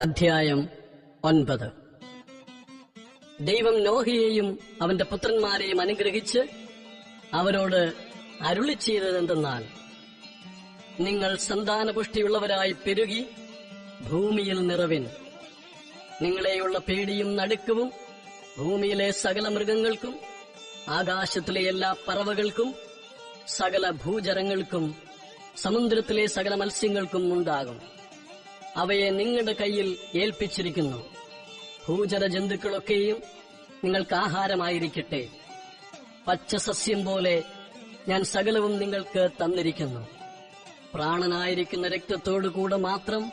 അധ്യായം 9. ദൈവം നോഹയെയും അവന്റെ പുത്രന്മാരെയും അനുഗ്രഹിച്ച് അവരോട് അരുളി ചെയ്തതെന്തെന്നാൽ, നിങ്ങൾ സന്താനപുഷ്ടിയുള്ളവരായി പെരുകി ഭൂമിയിൽ നിറവിൻ. നിങ്ങളെയുള്ള പേടിയും നടുക്കവും ഭൂമിയിലെ സകല മൃഗങ്ങൾക്കും ആകാശത്തിലെ എല്ലാ പറവകൾക്കും സകല ഭൂചരങ്ങൾക്കും സമുദ്രത്തിലെ സകല മത്സ്യങ്ങൾക്കും ഉണ്ടാകും. അവയെ നിങ്ങളുടെ കയ്യിൽ ഏൽപ്പിച്ചിരിക്കുന്നു. ഭൂചര ജന്തുക്കളൊക്കെയും നിങ്ങൾക്ക് ആഹാരമായിരിക്കട്ടെ. പച്ചസസ്യം പോലെ ഞാൻ സകലവും നിങ്ങൾക്ക് തന്നിരിക്കുന്നു. പ്രാണനായിരിക്കുന്ന രക്തത്തോടുകൂടെ മാത്രം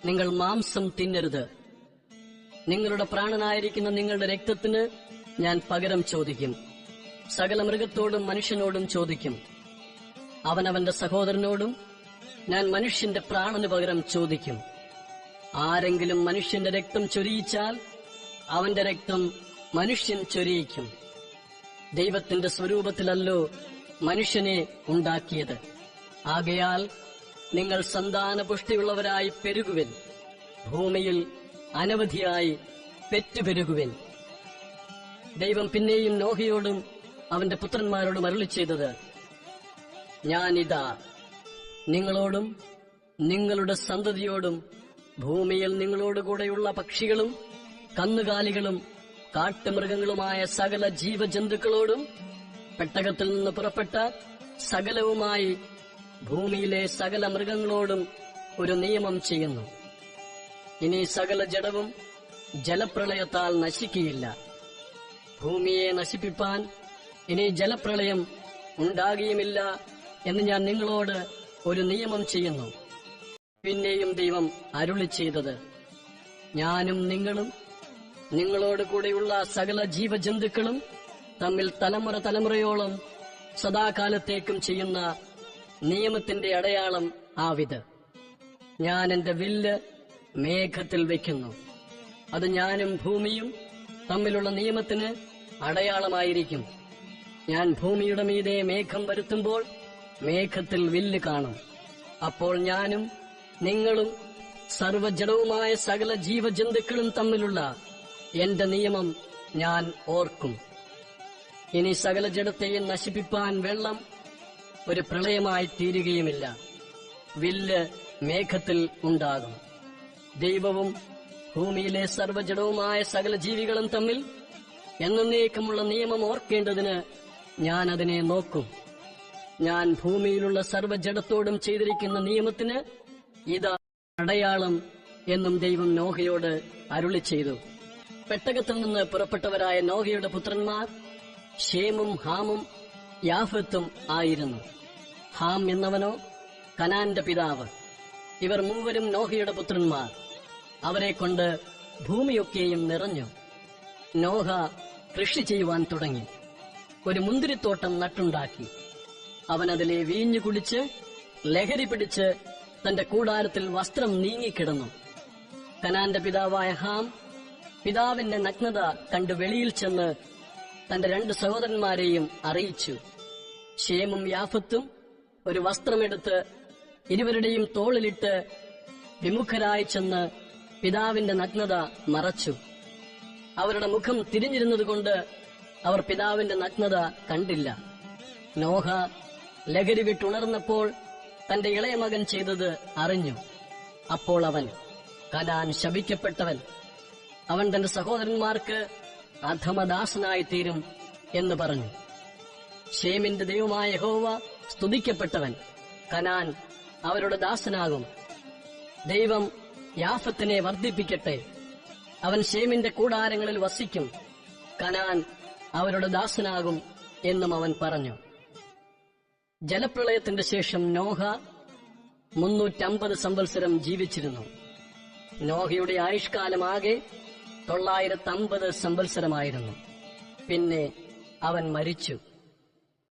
നിങ്ങൾ മാംസം തിന്നരുത്. നിങ്ങളുടെ പ്രാണനായിരിക്കുന്ന നിങ്ങളുടെ രക്തത്തിന് ഞാൻ പകരം ചോദിക്കും. സകല മൃഗത്തോടും മനുഷ്യനോടും ചോദിക്കും. അവനവന്റെ സഹോദരനോടും ഞാൻ മനുഷ്യന്റെ പ്രാണന് പകരം ചോദിക്കും. ആരെങ്കിലും മനുഷ്യന്റെ രക്തം ചൊരിയിച്ചാൽ അവന്റെ രക്തം മനുഷ്യൻ ചൊരിയിക്കും. ദൈവത്തിന്റെ സ്വരൂപത്തിലല്ലോ മനുഷ്യനെ ഉണ്ടാക്കിയത്. ആകയാൽ നിങ്ങൾ സന്താനപുഷ്ടിയുള്ളവരായി പെരുകുവിൻ. ഭൂമിയിൽ അനവധിയായി പെറ്റുപെരുകുവിൻ. ദൈവം പിന്നെയും നോഹയോടും അവന്റെ പുത്രന്മാരോടും അരുളി ചെയ്തത്, ഞാനിതാ നിങ്ങളോടും നിങ്ങളുടെ സന്തതിയോടും ഭൂമിയിൽ നിങ്ങളോടുകൂടെയുള്ള പക്ഷികളും കന്നുകാലികളും കാട്ടുമൃഗങ്ങളുമായ സകല ജീവജന്തുക്കളോടും പെട്ടകത്തിൽ നിന്ന് പുറപ്പെട്ട സകലവുമായി ഭൂമിയിലെ സകല മൃഗങ്ങളോടും ഒരു നിയമം ചെയ്യുന്നു. ഇനി സകല ജഡവും ജലപ്രളയത്താൽ നശിക്കുകയില്ല. ഭൂമിയെ നശിപ്പിപ്പാൻ ഇനി ജലപ്രളയം ഉണ്ടാകുകയുമില്ല എന്ന് ഞാൻ നിങ്ങളോട് ഒരു നിയമം ചെയ്യുന്നു. പിന്നെയും ദൈവം അരുളി ചെയ്തത്, ഞാനും നിങ്ങളും നിങ്ങളോട് കൂടെയുള്ള സകല ജീവജന്തുക്കളും തമ്മിൽ തലമുറ തലമുറയോളം സദാകാലത്തേക്കും ചെയ്യുന്ന നിയമത്തിന്റെ അടയാളം ആവിത്. ഞാൻ എന്റെ വില്ല് മേഘത്തിൽ വയ്ക്കുന്നു. അത് ഞാനും ഭൂമിയും തമ്മിലുള്ള നിയമത്തിന് അടയാളമായിരിക്കും. ഞാൻ ഭൂമിയുടെ മീതെ മേഘം വരുത്തുമ്പോൾ മേഘത്തിൽ വില്ല് കാണും. അപ്പോൾ ഞാനും നിങ്ങളും സർവ്വജഡവുമായ സകല ജീവജന്തുക്കളും തമ്മിലുള്ള എന്റെ നിയമം ഞാൻ ഓർക്കും. ഇനി സകല ജഡത്തെയും നശിപ്പിപ്പാൻ വെള്ളം ഒരു പ്രളയമായി തീരുകയുമില്ല. വില്ല് മേഘത്തിൽ ഉണ്ടാകും. ദൈവവും ഭൂമിയിലെ സർവ്വജഡവുമായ സകല ജീവികളും തമ്മിൽ എന്നേക്കുമുള്ള നിയമം ഓർക്കേണ്ടതിന് ഞാൻ അതിനെ നോക്കും. ഞാൻ ഭൂമിയിലുള്ള സർവ്വജഡത്തോടും ചെയ്തിരിക്കുന്ന നിയമത്തിന് ഇതാ അടയാളം എന്നും ദൈവം നോഹയോട് അരുളി ചെയ്തു. പെട്ടകത്തിൽ നിന്ന് പുറപ്പെട്ടവരായ നോഹയുടെ പുത്രന്മാർ ശേമും ഹാമും യാഫത്തും ആയിരുന്നു. ഹാം എന്നവനോ കനാന്റെ പിതാവ്. ഇവർ മൂവരും നോഹയുടെ പുത്രന്മാർ. അവരെ കൊണ്ട് ഭൂമിയൊക്കെയും നിറഞ്ഞു. നോഹ കൃഷി ചെയ്യുവാൻ തുടങ്ങി. ഒരു മുന്തിരിത്തോട്ടം നട്ടുണ്ടാക്കി. അവനതിലെ വീഞ്ഞു കുടിച്ച് ലഹരി പിടിച്ച് തന്റെ കൂടാരത്തിൽ വസ്ത്രം നീങ്ങിക്കിടന്നു. കനാന്റെ പിതാവായ ഹാം പിതാവിന്റെ നഗ്നത കണ്ട് വെളിയിൽ ചെന്ന് തന്റെ 2 സഹോദരന്മാരെയും അറിയിച്ചു. ശേമും യാഫത്തും ഒരു വസ്ത്രമെടുത്ത് ഇരുവരുടെയും തോളിലിട്ട് വിമുഖരായി ചെന്ന് പിതാവിന്റെ നഗ്നത മറച്ചു. അവരുടെ മുഖം തിരിഞ്ഞിരുന്നതുകൊണ്ട് അവർ പിതാവിന്റെ നഗ്നത കണ്ടില്ല. നോഹ ലഹരി വിട്ടുണർന്നപ്പോൾ തന്റെ ഇളയ മകൻ ചെയ്തത് അറിഞ്ഞു. അപ്പോൾ അവൻ, കനാൻ ശപിക്കപ്പെട്ടവൻ, അവൻ തന്റെ സഹോദരന്മാർക്ക് അധമദാസനായി തീരും എന്ന് പറഞ്ഞു. ശേമിന്റെ ദൈവമായ യഹോവ സ്തുതിക്കപ്പെട്ടവൻ, കനാൻ അവരുടെ ദാസനാകും. ദൈവം യാഫത്തിനെ വർദ്ധിപ്പിക്കട്ടെ. അവൻ ശേമിന്റെ കൂടാരങ്ങളിൽ വസിക്കും. കനാൻ അവരുടെ ദാസനാകും എന്നും അവൻ പറഞ്ഞു. ജലപ്രളയത്തിന്റെ ശേഷം നോഹ 350 സംവത്സരം ജീവിച്ചിരുന്നു. നോഹയുടെ ആയുഷ്കാലമാകെ 950 സംവത്സരമായിരുന്നു. പിന്നെ അവൻ മരിച്ചു.